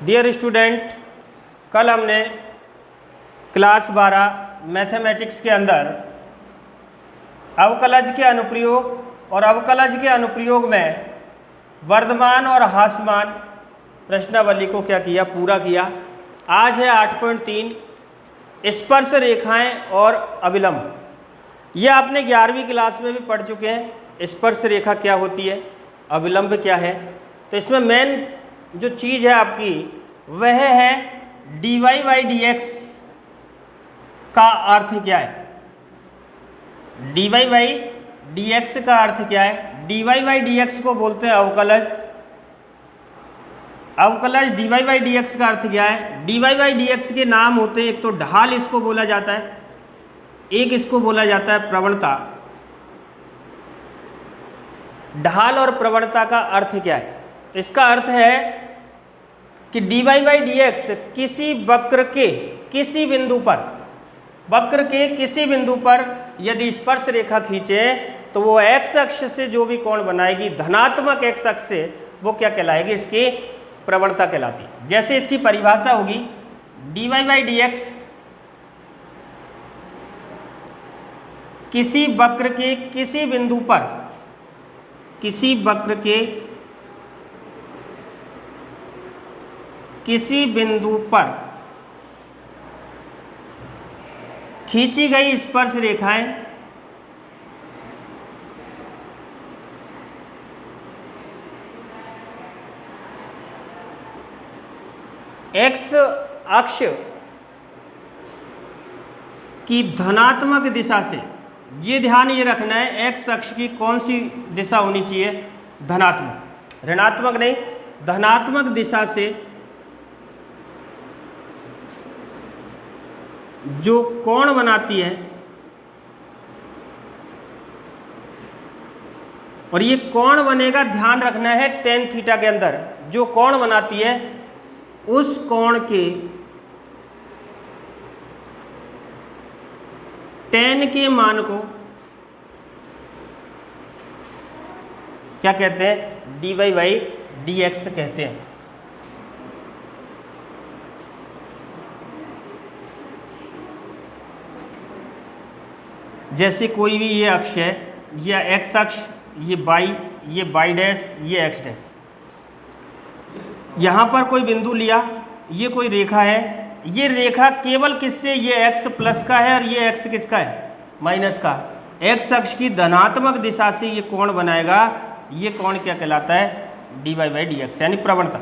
Dear student, कल हमने class 12 mathematics के अंदर अवकलज के अनुप्रयोग और अवकलज के अनुप्रयोग में वर्धमान और ह्रासमान प्रश्नावली को क्या किया, पूरा किया। आज है 8.3 स्पर्श रेखाएं और अविलंब। ये आपने 11वीं क्लास में भी पढ़ चुके हैं। स्पर्श रेखा क्या होती है, अविलंब क्या है। तो इसमें मेन जो चीज़ है आपकी वह है dy बाई dx का अर्थ क्या है। dy बाई dx का अर्थ क्या है। dy बाई dx को बोलते हैं अवकलज। अवकलज dy बाई dx का अर्थ क्या है। dy बाई dx के नाम होते हैं, एक तो ढाल इसको बोला जाता है, एक इसको बोला जाता है प्रवणता। ढाल और प्रवणता का अर्थ क्या है। इसका अर्थ है कि dy बाई dx किसी वक्र के किसी बिंदु पर, वक्र के किसी बिंदु पर यदि स्पर्श रेखा खींचे तो वो x अक्ष से जो भी कोण बनाएगी, धनात्मक x अक्ष से, वो क्या कहलाएगी, इसकी प्रवणता कहलाती है। जैसे इसकी परिभाषा होगी dy बाई dx किसी वक्र के किसी बिंदु पर, किसी वक्र के किसी बिंदु पर खींची गई स्पर्श रेखाएं x अक्ष की धनात्मक दिशा से, ये ध्यान ये रखना है, x अक्ष की कौन सी दिशा होनी चाहिए, धनात्मक, ऋणात्मक नहीं, धनात्मक दिशा से जो कोण बनाती है, और ये कोण बनेगा, ध्यान रखना है, टेन थीटा के अंदर जो कोण बनाती है उस कोण के टेन के मान को क्या कहते हैं, dy बाई dx कहते हैं। जैसे कोई भी ये अक्ष है, ये x अक्ष, ये y डैश, ये x डैश, यहाँ पर कोई बिंदु लिया, ये कोई रेखा है, ये रेखा केवल किससे, ये x प्लस का है और ये x किसका है, माइनस का। x अक्ष की धनात्मक दिशा से ये कोण बनाएगा, ये कोण क्या कहलाता है, dy बाई dx, यानी प्रवणता।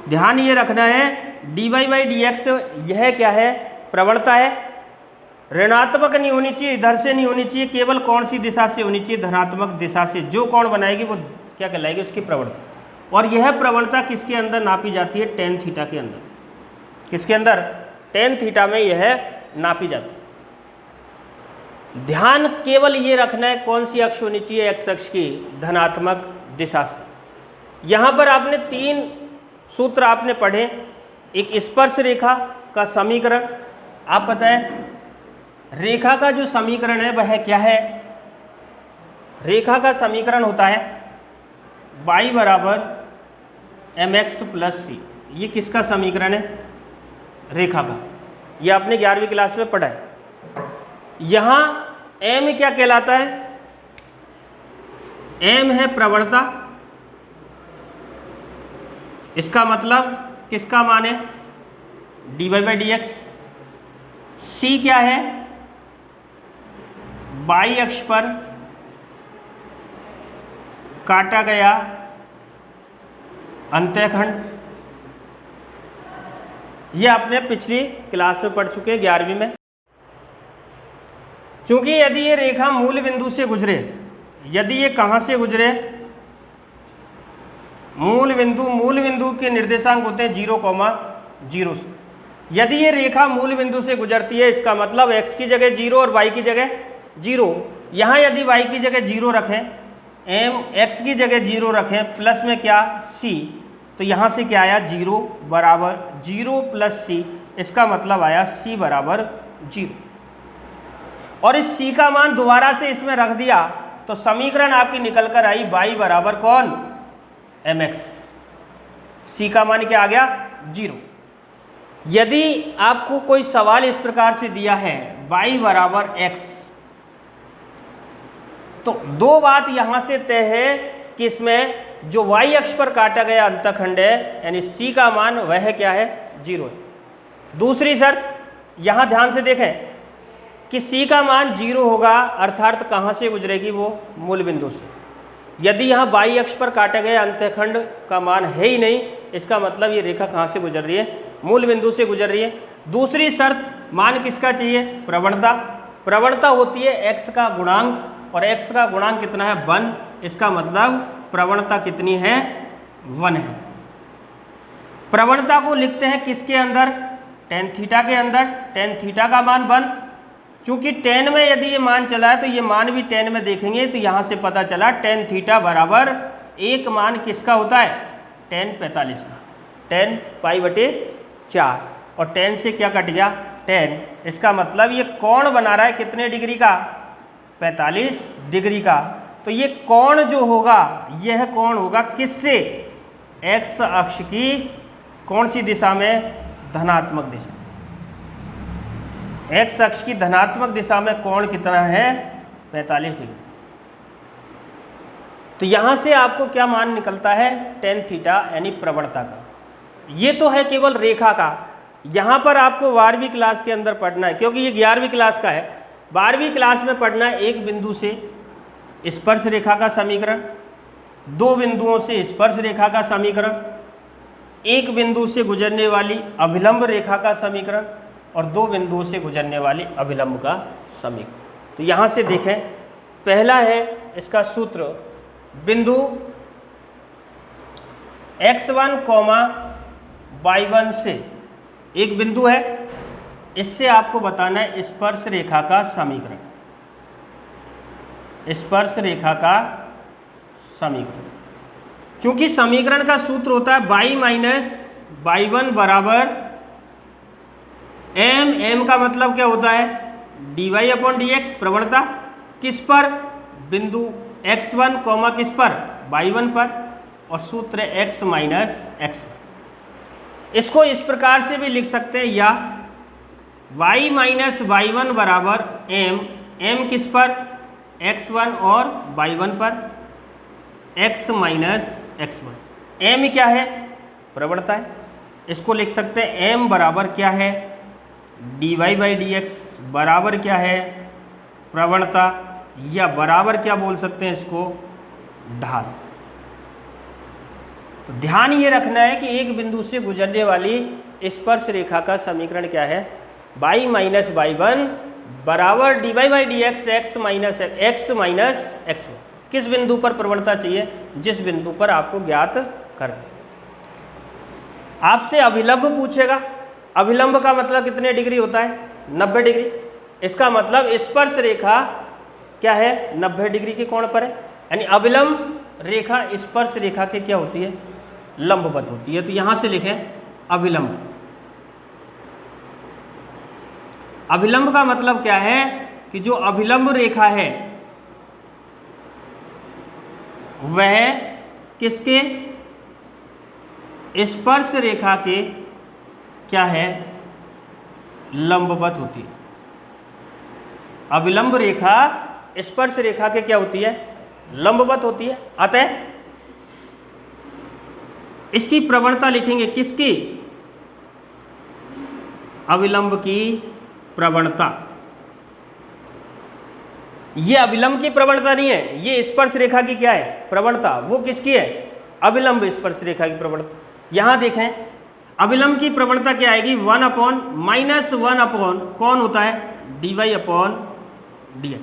ध्यान ये रखना है, dy बाई dx यह क्या है, प्रवणता है। ऋणात्मक नहीं होनी चाहिए, इधर से नहीं होनी चाहिए, केवल कौन सी दिशा से होनी चाहिए, धनात्मक दिशा से। जो कोण बनाएगी वो क्या कहलाएगी, उसकी प्रवणता। और यह प्रवणता किसके अंदर नापी जाती है, टेन थीटा के अंदर। किसके अंदर, टेन थीटा में यह नापी जाती है। ध्यान केवल ये रखना है कौन सी अक्ष होनी चाहिए, x अक्ष की धनात्मक दिशा से। यहाँ पर आपने 3 सूत्र आपने पढ़े। एक स्पर्श रेखा का समीकरण, आप बताएं रेखा का जो समीकरण है वह क्या है। रेखा का समीकरण होता है y बराबर mx प्लस c। ये किसका समीकरण है, रेखा का। ये आपने 11वीं क्लास में पढ़ा है। यहाँ m क्या कहलाता है, m है प्रवणता। इसका मतलब किसका मान है, dy बाई dx। c क्या है, y अक्ष पर काटा गया अंतःखंड। ये आपने पिछली क्लास में पढ़ चुके हैं, 11वीं में। क्योंकि यदि ये रेखा मूल बिंदु से गुजरे, यदि ये कहाँ से गुजरे, मूल बिंदु के निर्देशांक होते हैं 0,0 से। यदि ये रेखा मूल बिंदु से गुजरती है, इसका मतलब x की जगह 0 और y की जगह 0। यहाँ यदि y की जगह 0 रखें, x की जगह 0 रखें, प्लस में क्या, c, तो यहाँ से क्या आया, 0 बराबर 0 प्लस c। इसका मतलब आया c बराबर 0। और इस c का मान दोबारा से इसमें रख दिया तो समीकरण आपकी निकल कर आई y बराबर कौन, mx। सी का मान क्या आ गया 0। यदि आपको कोई सवाल इस प्रकार से दिया है y बराबर x, तो दो बात यहां से तय है कि इसमें जो y अक्ष पर काटा गया अंतखंड है यानी c का मान वह क्या है 0 है। दूसरी शर्त यहां ध्यान से देखें कि c का मान 0 होगा, अर्थात कहां से गुजरेगी, वो मूल बिंदु से। यदि यहाँ y अक्ष पर काटे गए अंतखंड का मान है ही नहीं, इसका मतलब ये रेखा कहाँ से गुजर रही है, मूल बिंदु से गुजर रही है। दूसरी शर्त मान किसका चाहिए, प्रवणता। प्रवणता होती है x का गुणांक, और x का गुणांक कितना है 1, इसका मतलब प्रवणता कितनी है 1 है। प्रवणता को लिखते हैं किसके अंदर, tan थीटा के अंदर। tan थीटा का मान 1, चूंकि tan में यदि ये मान चला है तो ये मान भी tan में देखेंगे, तो यहाँ से पता चला tan थीटा बराबर एक मान किसका होता है, tan 45 का, tan π/4, और tan से क्या कट गया tan। इसका मतलब ये कोण बना रहा है कितने डिग्री का, 45 डिग्री का। तो ये कोण जो होगा, यह कोण होगा किससे, x अक्ष की कौन सी दिशा में, धनात्मक दिशा। x अक्ष की धनात्मक दिशा में कोण कितना है 45 डिग्री। तो यहां से आपको क्या मान निकलता है, tan थीटा यानी प्रवणता का। ये तो है केवल रेखा का। यहां पर आपको 12वीं क्लास के अंदर पढ़ना है, क्योंकि ये 11वीं क्लास का है। 12वीं क्लास में पढ़ना है एक बिंदु से स्पर्श रेखा का समीकरण, दो बिंदुओं से स्पर्श रेखा का समीकरण, एक बिंदु से गुजरने वाली अभिलंब रेखा का समीकरण, और दो बिंदुओं से गुजरने वाली अभिलंब का समीकरण। तो यहाँ से देखें, पहला है इसका सूत्र, बिंदु x1, y1 से एक बिंदु है, इससे आपको बताना है स्पर्श रेखा का समीकरण, स्पर्श रेखा का समीकरण। क्योंकि समीकरण का सूत्र होता है y माइनस y1 बराबर m का मतलब क्या होता है, dy/dx। प्रवणता किस पर, बिंदु x1, किस पर, y1 पर, और सूत्र x माइनस x। इसको इस प्रकार से भी लिख सकते हैं, या y माइनस y1 बराबर m किस पर, x1 और y1 पर, x माइनस x1। m क्या है, प्रवणता है। इसको लिख सकते हैं m बराबर क्या है, dy/dx बराबर क्या है, प्रवणता, या बराबर क्या बोल सकते हैं इसको, ढाल। तो ध्यान ये रखना है कि एक बिंदु से गुजरने वाली स्पर्श रेखा का समीकरण क्या है, y माइनस y1 बराबर dy/dx x माइनस x1। किस बिंदु पर प्रवणता चाहिए, जिस बिंदु पर आपको ज्ञात करना। आपसे अभिलंब पूछेगा, अभिलंब का मतलब कितने डिग्री होता है, 90 डिग्री। इसका मतलब स्पर्श रेखा क्या है, 90 डिग्री के कोण पर है, यानी अभिलंब रेखा स्पर्श रेखा के क्या होती है, लंबवत होती है। तो यहां से लिखें अभिलंब। अभिलंब का मतलब क्या है कि जो अभिलंब रेखा है वह किसके, स्पर्श रेखा के क्या है, लंबवत होती है। अभिलंब रेखा स्पर्श रेखा के क्या होती है, लंबवत होती है। अतः इसकी प्रवणता लिखेंगे, किसकी, अभिलंब की प्रवणता। ये अभिलंब की प्रवणता नहीं है, ये स्पर्श रेखा की क्या है, प्रवणता। वो किसकी है, अभिलंब स्पर्श रेखा की प्रवणता। यहां देखें अभिलंब की प्रवणता क्या आएगी, 1/-1 कौन होता है, dy/dx,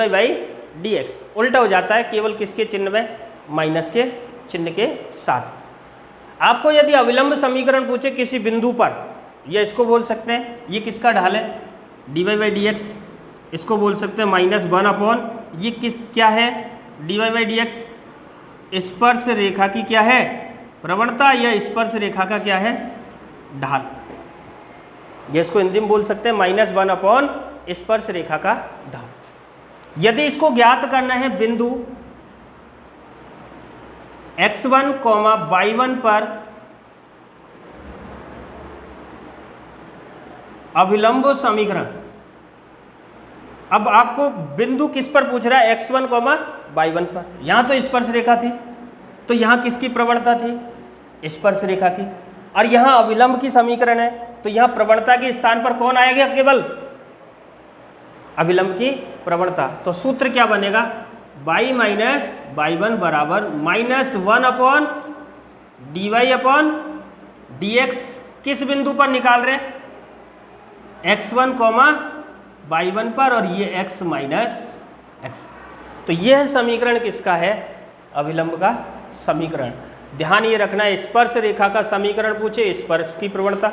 -1/dy/dx। उल्टा हो जाता है केवल किसके चिन्ह में, माइनस के चिन्ह के साथ। आपको यदि अभिलंब समीकरण पूछे किसी बिंदु पर, या इसको बोल सकते हैं, ये किसका ढाल है, dy/dx। इसको बोल सकते हैं -1/, ये किस क्या है, dy/dx। स्पर्श रेखा की क्या है, प्रवणता, या स्पर्श रेखा का क्या है, ढाल। ये इसको हिंदी में बोल सकते हैं -1/, स्पर्श रेखा का ढाल। यदि इसको ज्ञात करना है बिंदु x1 कॉमा y1 पर अभिलंब समीकरण। अब आपको बिंदु किस पर पूछ रहा है? x1 कॉमा y1 पर। यहाँ तो स्पर्श रेखा थी, तो यहाँ किसकी प्रवणता थी? स्पर्श रेखा की। और यहाँ अभिलंब की समीकरण है, तो यहाँ प्रवणता के स्थान पर कौन आएगा? केवल अभिलंब की प्रवणता। तो सूत्र क्या बनेगा? y माइनस y1 बराबर -1 अपॉन dy अपॉन dx। किस बिंदु पर निकाल रहे हैं? x1 कॉमा y1 पर, और ये x माइनस x। तो यह समीकरण किसका है? अभिलंब का समीकरण। ध्यान ये रखना है, स्पर्श रेखा का समीकरण पूछे स्पर्श की प्रवणता,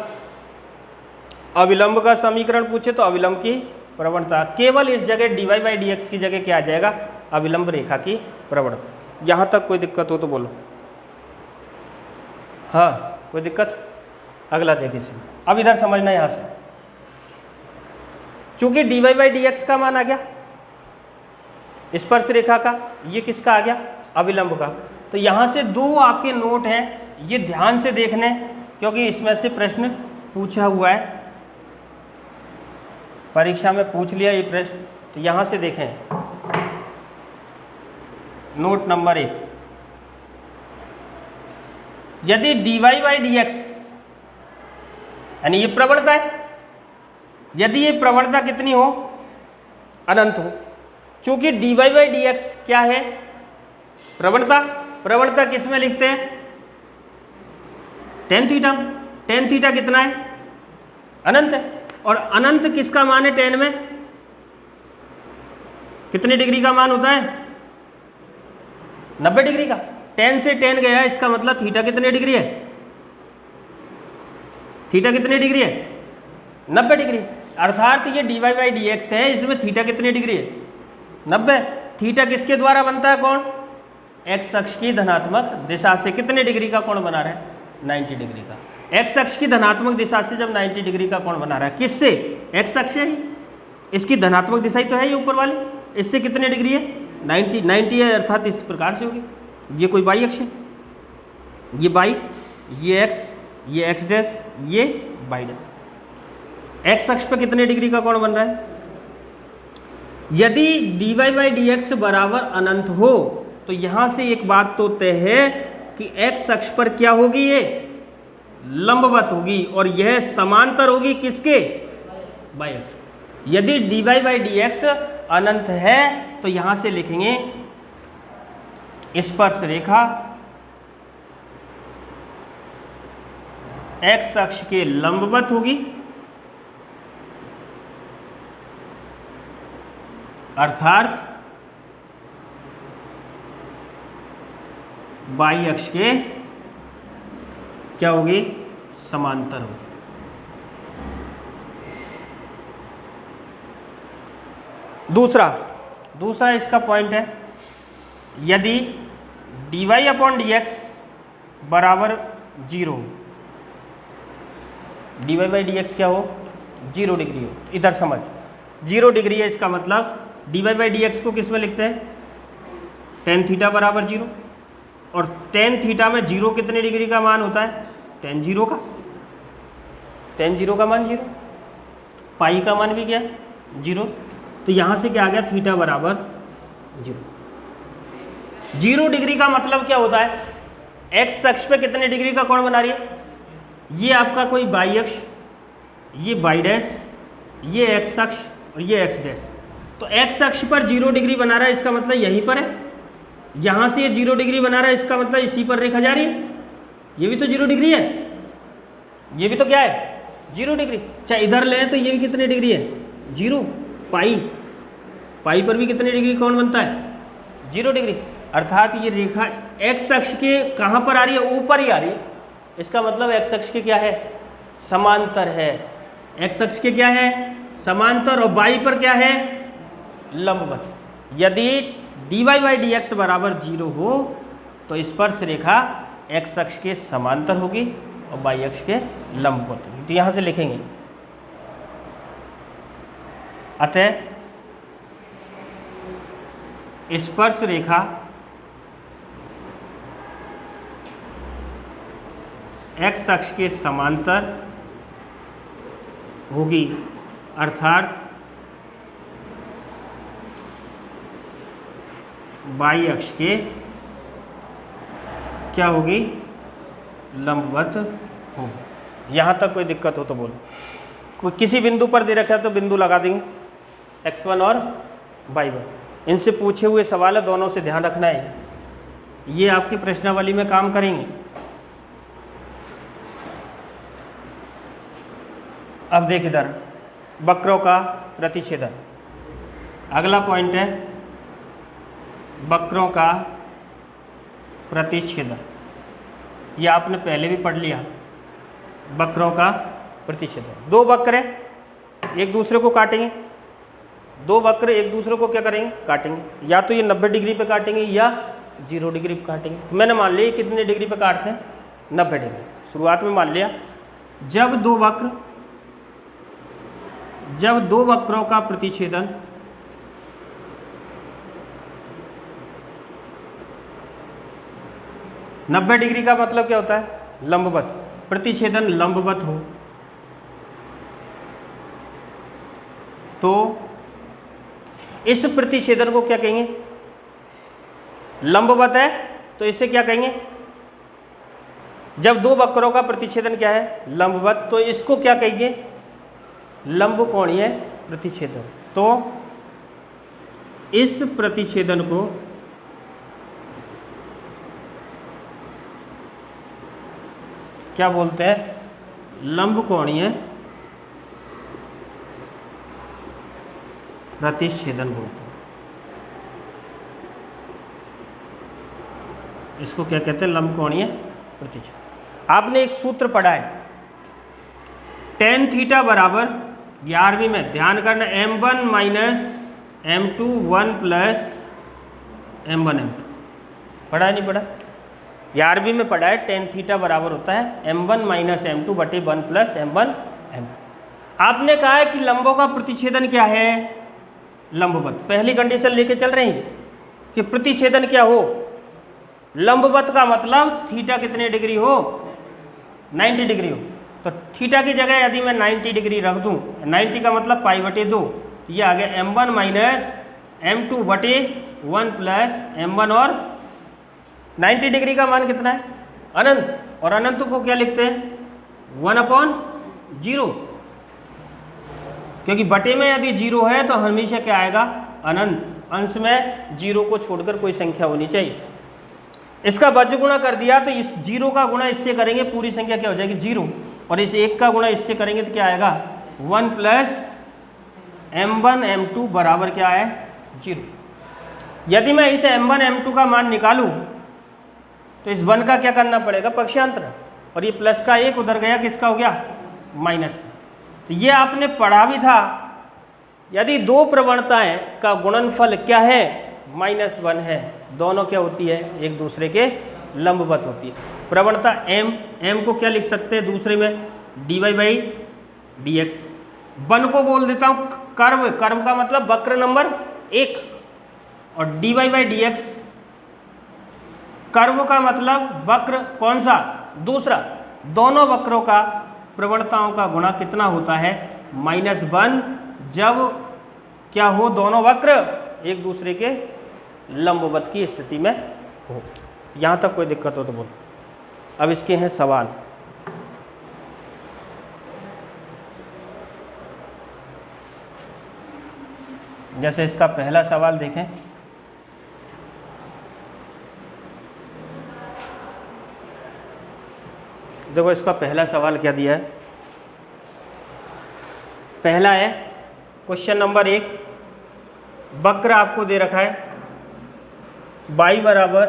अभिलंब का समीकरण पूछे तो अभिलंब की प्रवणता। केवल इस जगह dy बाई dx की जगह क्या आ जाएगा? अभिलंब रेखा की प्रवणता। यहाँ तक कोई दिक्कत हो तो बोलो। हाँ, कोई दिक्कत? अगला देखिए इसमें। अब इधर समझना यहाँ से, चूंकि dy बाई dx का मान आ गया स्पर्श रेखा का, ये किसका आ गया? अभिलंब का। तो यहाँ से दो आपके नोट हैं, ये ध्यान से देखने, क्योंकि इसमें से प्रश्न पूछा हुआ है, परीक्षा में पूछ लिया ये प्रश्न। तो यहाँ से देखें, नोट नंबर 1, यदि dy बाई dx यानी ये प्रवणता है, यदि ये प्रवणता कितनी हो? अनंत हो। चूंकि dy बाई dx क्या है? प्रवणता। प्रवणता किस में लिखते हैं? Tan theta. टेन थीटा कितना है? अनंत है। और अनंत किसका मान है? टेन में कितने डिग्री का मान होता है? 90 डिग्री का। टेन से टेन गया, इसका मतलब थीटा कितने डिग्री है? थीटा कितने डिग्री है? 90 डिग्री। अर्थात ये dy बाई dx है, इसमें थीटा कितनी डिग्री है? 90। थीटा किसके द्वारा बनता है? कौन? एक्स अक्ष की धनात्मक दिशा से कितने डिग्री का कोण बना रहा है? 90 डिग्री का। एक्स अक्ष की धनात्मक दिशा से जब 90 डिग्री का कोण बना रहा है, किससे? एक्स अक्ष है, इसकी धनात्मक दिशा ही तो है ये ऊपर वाली। इससे कितने डिग्री है? 90 है, अर्थात इस प्रकार से होगी। ये कोई बाई अक्ष है, ये बाई, ये एक्स, ये एक्स डैश, ये बाई डैश। एक्स अक्ष पर कितने डिग्री का कोण बन रहा है? यदि dy बाई dx बराबर अनंत हो तो यहां से एक बात तो तय है कि x अक्ष पर क्या होगी? ये लंबवत होगी, और यह समांतर होगी किसके? बाई अक्ष। यदि dy बाई dx अनंत है तो यहां से लिखेंगे स्पर्श रेखा x अक्ष के लंबवत होगी, अर्थात बाई अक्ष के क्या होगी? समांतर होगी। दूसरा इसका पॉइंट है, यदि dy अपॉन dx बराबर 0, dy बाई dx क्या हो? 0 डिग्री हो। इधर समझ, 0 डिग्री है, इसका मतलब dy बाई dx को किस में लिखते हैं? टेन थीटा बराबर 0। और टेन थीटा में 0 कितने डिग्री का मान होता है? टेन जीरो का। टेन जीरो का मान 0, पाई का मान भी क्या है? 0। तो यहाँ से क्या आ गया? थीटा बराबर 0। 0 डिग्री का मतलब क्या होता है? एक्स अक्ष पे कितने डिग्री का कोण बना रही है? ये आपका कोई बाई अक्ष, ये बाई डैश, ये एक्स अक्ष और ये एक्स डैश। तो एक्स अक्ष पर 0 डिग्री बना रहा है, इसका मतलब यहीं पर है। यहाँ से ये 0 डिग्री बना रहा है, इसका मतलब इसी पर रेखा जा रही है। ये भी तो 0 डिग्री है, ये भी तो क्या है? 0 डिग्री। चाहे इधर लें तो ये भी कितने डिग्री है? 0। पाई पर भी कितने डिग्री कोण बनता है? 0 डिग्री। अर्थात ये रेखा एक्स अक्ष के कहाँ पर आ रही है? ऊपर ही आ रही है। इसका मतलब एक्स अक्ष के क्या है? समांतर है। एक्स अक्ष के क्या है? समांतर। और बाई पर क्या है? लंबवत। यदि dy बाई dx बराबर 0 हो तो स्पर्श रेखा एक्स अक्ष के समांतर होगी और बाई अक्ष के लंबवत होगी। तो यहाँ से लिखेंगे, अतः स्पर्श रेखा एक्स अक्ष के समांतर होगी, अर्थात वाई अक्ष के क्या होगी, लंबवत होगी। यहाँ तक कोई दिक्कत हो तो बोलो। कोई किसी बिंदु पर दे रखा है तो बिंदु लगा देंगे, x1 और y1। इनसे पूछे हुए सवाल है, दोनों से ध्यान रखना है, ये आपकी प्रश्नावली में काम करेंगे। अब देख इधर, वक्रों का प्रतिच्छेदन, अगला पॉइंट है वक्रों का प्रतिच्छेदन। ये आपने पहले भी पढ़ लिया, वक्रों का प्रतिच्छेदन। दो वक्र है, एक दूसरे को काटेंगे, दो वक्र एक दूसरे को क्या करेंगे, काटेंगे। या तो ये 90 डिग्री पे काटेंगे या 0 डिग्री पे काटेंगे। तो मैंने मान लिया कितने डिग्री पे काटते हैं, 90 डिग्री। शुरुआत में मान लिया जब दो वक्रों का प्रतिच्छेदन नब्बे डिग्री का मतलब क्या होता है, लंबवत। प्रतिच्छेदन लंबवत हो तो इस प्रतिच्छेदन को क्या कहेंगे, लंबवत है तो इसे क्या कहेंगे, जब दो वक्रों का प्रतिच्छेदन क्या है, लंबवत, तो इसको क्या कहेंगे, लंबकोणीय प्रतिच्छेदन। तो इस प्रतिच्छेदन को क्या बोलते हैं, लंबकोणीय प्रतिच्छेदन बोलते हैं। इसको क्या कहते हैं, लंबकोणीय प्रतिच्छेदन। आपने एक सूत्र पढ़ा है, tan थीटा बराबर, 11वीं में ध्यान करना, m1 minus m2 1 plus m1 m2। पढ़ा नहीं पढ़ा, 11वीं में पढ़ा है, tan थीटा बराबर होता है m1 माइनस m2 बटे 1 प्लस m1 m2। आपने कहा है कि लंबों का प्रतिच्छेदन क्या है, लंबवत। पहली कंडीशन लेके चल रहे हैं कि प्रतिच्छेदन क्या हो, लंबवत का मतलब थीटा कितने डिग्री हो, 90 डिग्री हो। तो थीटा की जगह यदि मैं 90 डिग्री रख दूं, 90 का मतलब पाई बटे 2, ये आ गया m1 माइनस m2 बटे 1 प्लस m1। और 90 डिग्री का मान कितना है, अनंत, और अनंत को क्या लिखते हैं, 1/0, क्योंकि बटे में यदि 0 है तो हमेशा क्या आएगा, अनंत। अंश में 0 को छोड़कर कोई संख्या होनी चाहिए। इसका वज्र गुणा कर दिया तो इस 0 का गुणा इससे करेंगे, पूरी संख्या क्या हो जाएगी, 0, और इस 1 का गुणा इससे करेंगे तो क्या आएगा, 1 प्लस m1 m2 बराबर क्या है, 0। यदि मैं इस m1 m2 का मान निकालूं तो इस 1 का क्या करना पड़ेगा, पक्षांतर, और ये प्लस का 1 उधर गया, किसका हो गया, माइनस का। तो ये आपने पढ़ा भी था, यदि दो प्रवणताएं का गुणनफल क्या है, -1 है, दोनों क्या होती है, एक दूसरे के लंबवत होती है। प्रवणता m को क्या लिख सकते हैं दूसरे में, dy/dx। 1 को बोल देता हूँ कर्व, कर्व का मतलब वक्र नंबर 1, और dy/dx कर्व का मतलब वक्र कौन सा, दूसरा। दोनों वक्रों का प्रवणताओं का गुणा कितना होता है, -1, जब क्या हो, दोनों वक्र एक दूसरे के लंबवत की स्थिति में हो। यहाँ तक कोई दिक्कत हो तो बोलो। अब इसके हैं सवाल। जैसे इसका पहला सवाल देखें, देखो इसका पहला सवाल क्या दिया है। पहला है क्वेश्चन नंबर 1, वक्र आपको दे रखा है y बराबर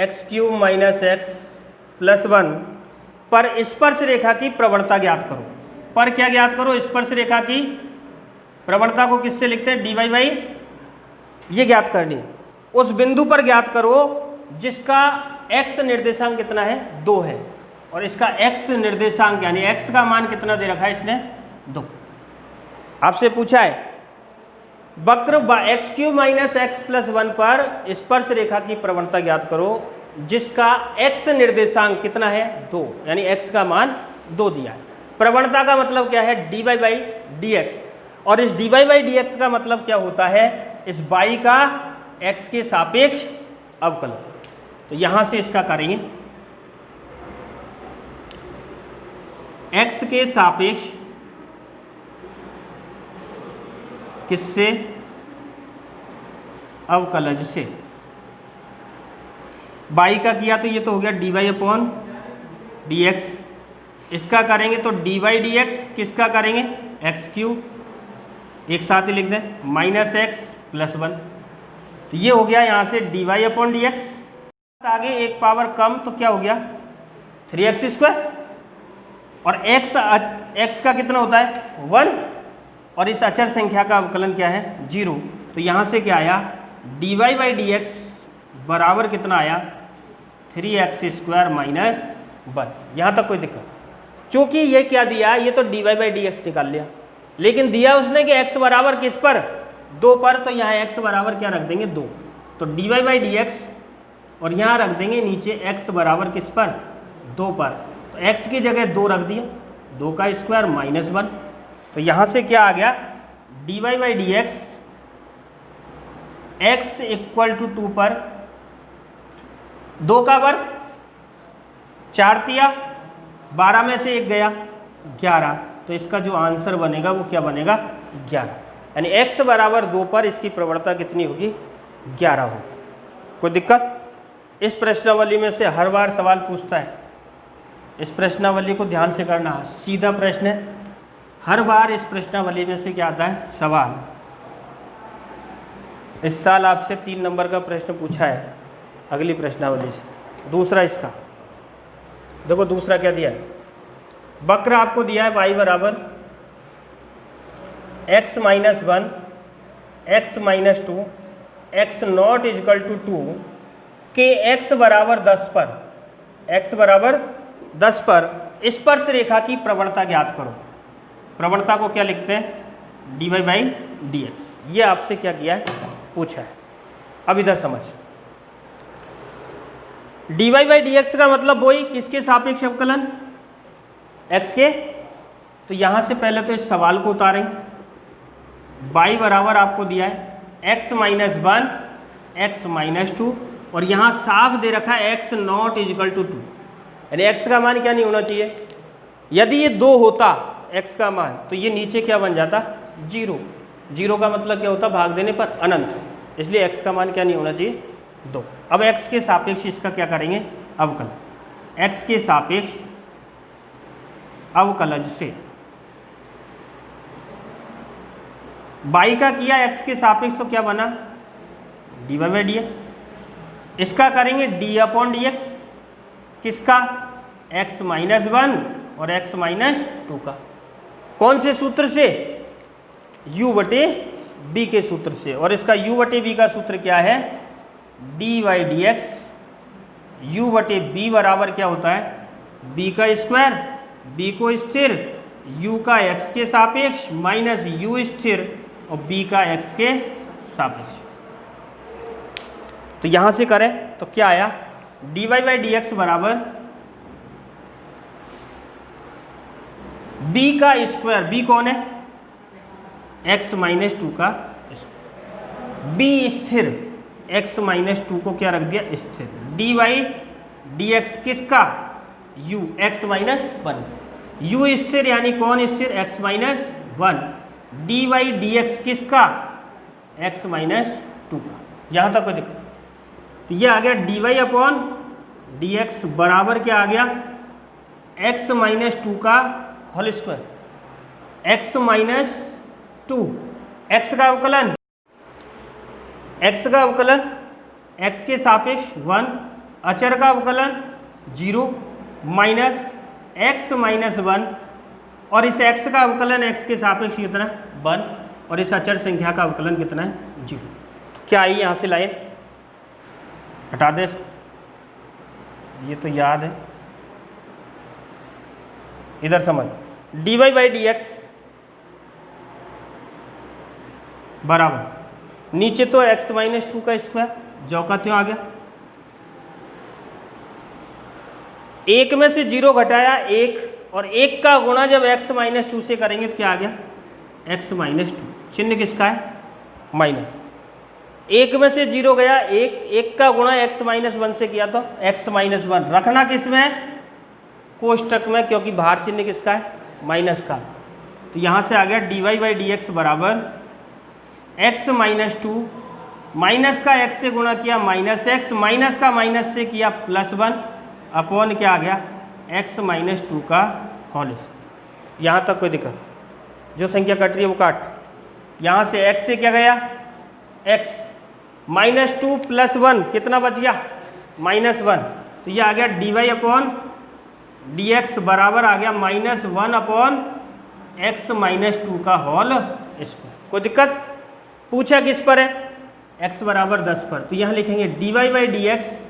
x³ माइनस x प्लस 1 पर स्पर्श रेखा की प्रवणता ज्ञात करो। पर क्या ज्ञात करो, स्पर्श रेखा की प्रवणता को किससे लिखते हैं, dy/, ये ज्ञात करनी है। उस बिंदु पर ज्ञात करो जिसका x निर्देशांक कितना है, 2 है, और इसका x निर्देशांक यानी x का मान कितना दे रखा है इसने, 2। आपसे पूछा है वक्र x³ माइनस x प्लस 1 पर स्पर्श रेखा की प्रवणता ज्ञात करो। जिसका x निर्देशांक कितना है 2, यानी x का मान 2 दिया है। प्रवणता का मतलब क्या है dy बाई डी एक्स, और इस dy बाई डी एक्स का मतलब क्या होता है इस y का x के सापेक्ष अवकलन। तो यहां से इसका करेंगे x के सापेक्ष किससे अवकलज से, y का किया तो ये तो हो गया dy अपॉन डी एक्स, इसका करेंगे तो dy डी एक्स, किसका करेंगे एक्स क्यूब, एक साथ ही लिख दें माइनस एक्स प्लस 1। तो ये हो गया यहाँ से dy अपॉन डी एक्स, आगे एक पावर कम तो क्या हो गया 3x स्क्वायर, और x का कितना होता है 1, और इस अचर संख्या का अवकलन क्या है 0। तो यहाँ से क्या आया dy बाई डी एक्स बराबर कितना आया 3x स्क्वायर माइनस 1। यहाँ तक कोई दिक्कत, चूँकि ये क्या दिया ये तो dy बाई डी एक्स निकाल लिया, लेकिन दिया उसने कि x बराबर किस पर 2 पर, तो यहाँ x बराबर क्या रख देंगे 2, तो dy बाई डी एक्स, और यहाँ रख देंगे नीचे x बराबर किस पर 2 पर, तो x की जगह 2 रख दिया, 2 का स्क्वायर माइनस 1। तो यहाँ से क्या आ गया dy by d x x equal to 2 पर 2 का वर्ग 4 तिया 12 में से 1 गया 11, तो इसका जो आंसर बनेगा वो क्या बनेगा 11, यानी x बराबर 2 पर इसकी प्रवणता कितनी होगी 11 होगी। कोई दिक्कत? इस प्रश्नावली में से हर बार सवाल पूछता है, इस प्रश्नावली को ध्यान से करना, सीधा प्रश्न है, हर बार इस प्रश्नावली में से क्या आता है सवाल। इस साल आपसे 3 नंबर का प्रश्न पूछा है अगली प्रश्नावली से। दूसरा इसका देखो, दूसरा क्या दिया है, वक्र आपको दिया है y बराबर x minus 1 x minus 2 x not equal to 2 के x बराबर 10 पर, x बराबर 10 पर स्पर्श रेखा की प्रवणता ज्ञात करो। प्रवणता को क्या लिखते हैं dy बाई डी एक्स, ये आपसे क्या किया है पूछा है। अब इधर समझ, dy बाई डी एक्स का मतलब वही किसके सापेक्ष अवकलन x के, तो यहाँ से पहले तो इस सवाल को उतारें, y बराबर आपको दिया है x माइनस 1 x माइनस 2, और यहाँ साफ दे रखा है x नॉट इजिकल टू 2, यानी x का मान क्या नहीं होना चाहिए, यदि ये 2 होता x का मान तो ये नीचे क्या बन जाता 0, 0 का मतलब क्या होता भाग देने पर अनंत, इसलिए x का मान क्या नहीं होना चाहिए 2। अब x के सापेक्ष इसका क्या करेंगे अवकलन, x के सापेक्ष अवकलज से y का किया x के सापेक्ष तो क्या बना dy बाई डी एक्स, इसका करेंगे d अपॉन डी एक्स, किसका x माइनस 1 और x माइनस 2 का, कौन से सूत्र से u बटे b के सूत्र से, और इसका u बटे b का सूत्र क्या है dy by d x, u बटे b बराबर क्या होता है b का स्क्वायर, b को स्थिर, u का x के सापेक्ष माइनस u स्थिर और b का x के सापेक्ष। तो यहां से करें तो क्या आया dy बाई डी एक्स बराबर b का स्क्वायर, b कौन है x माइनस 2 का, b स्थिर x माइनस 2 को क्या रख दिया स्थिर, dy बाई डी एक्स किसका u x माइनस 1, u स्थिर यानी कौन स्थिर x minus 1, dy by d x किसका x माइनस 2 का। यहाँ तक कोई दिक्कत, तो ये आ गया dy अपॉन डी एक्स बराबर क्या आ गया x माइनस 2 का whole square, x minus 2, x का अवकलन, x का अवकलन x के सापेक्ष 1, अचर का अवकलन 0 माइनस x माइनस 1, और इस x का अवकलन x के सापेक्ष कितना 1, और इस अचर संख्या का अवकलन कितना है 0। तो क्या आई यहाँ से लाइन हटा दे, ये तो याद है, इधर समझ dy बाई डी एक्स बराबर नीचे तो x माइनस 2 का स्क्वायर जो का त्यों आ गया, एक में से 0 घटाया 1, और 1 का गुणा जब x माइनस 2 से करेंगे तो क्या आ गया, x माइनस 2। चिन्ह किसका है, माइनस। 1 में से 0 गया 1, 1 का गुणा x माइनस 1 से किया तो x माइनस 1। रखना किस में है, कोष्टक में, क्योंकि बाहर चिन्ह किसका है, माइनस का। तो यहाँ से आ गया dy बाई डी एक्स बराबर x माइनस 2, माइनस का x से गुणा किया माइनस x, माइनस का माइनस से किया प्लस 1, अपॉन क्या आ गया, x माइनस 2 का होल स्क्वायर। यहाँ तक कोई दिक्कत, जो संख्या कट रही है वो काट। यहाँ से x से क्या गया, x माइनस 2 प्लस 1 कितना बच गया, माइनस 1। तो ये आ गया dy अपॉन डी एक्स बराबर आ गया माइनस 1 अपॉन x माइनस 2 का होल स्क्वायर। कोई दिक्कत, पूछा किस पर है, x बराबर 10 पर। तो यहाँ लिखेंगे dy by d x,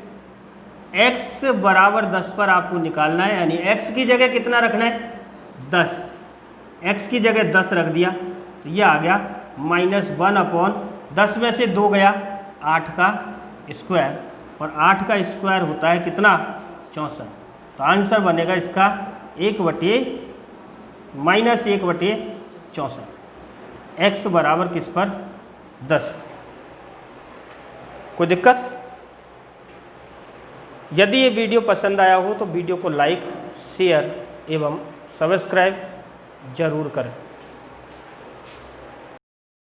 x बराबर 10 पर आपको निकालना है, यानी x की जगह कितना रखना है, 10। x की जगह 10 रख दिया तो ये आ गया माइनस 1 अपॉन 10 में से 2 गया 8 का स्क्वायर, और 8 का स्क्वायर होता है कितना, 64। तो आंसर बनेगा इसका 1/-1/64। x बराबर किस पर, 10। कोई दिक्कत। यदि ये वीडियो पसंद आया हो तो वीडियो को लाइक, शेयर एवं सब्सक्राइब जरूर करें।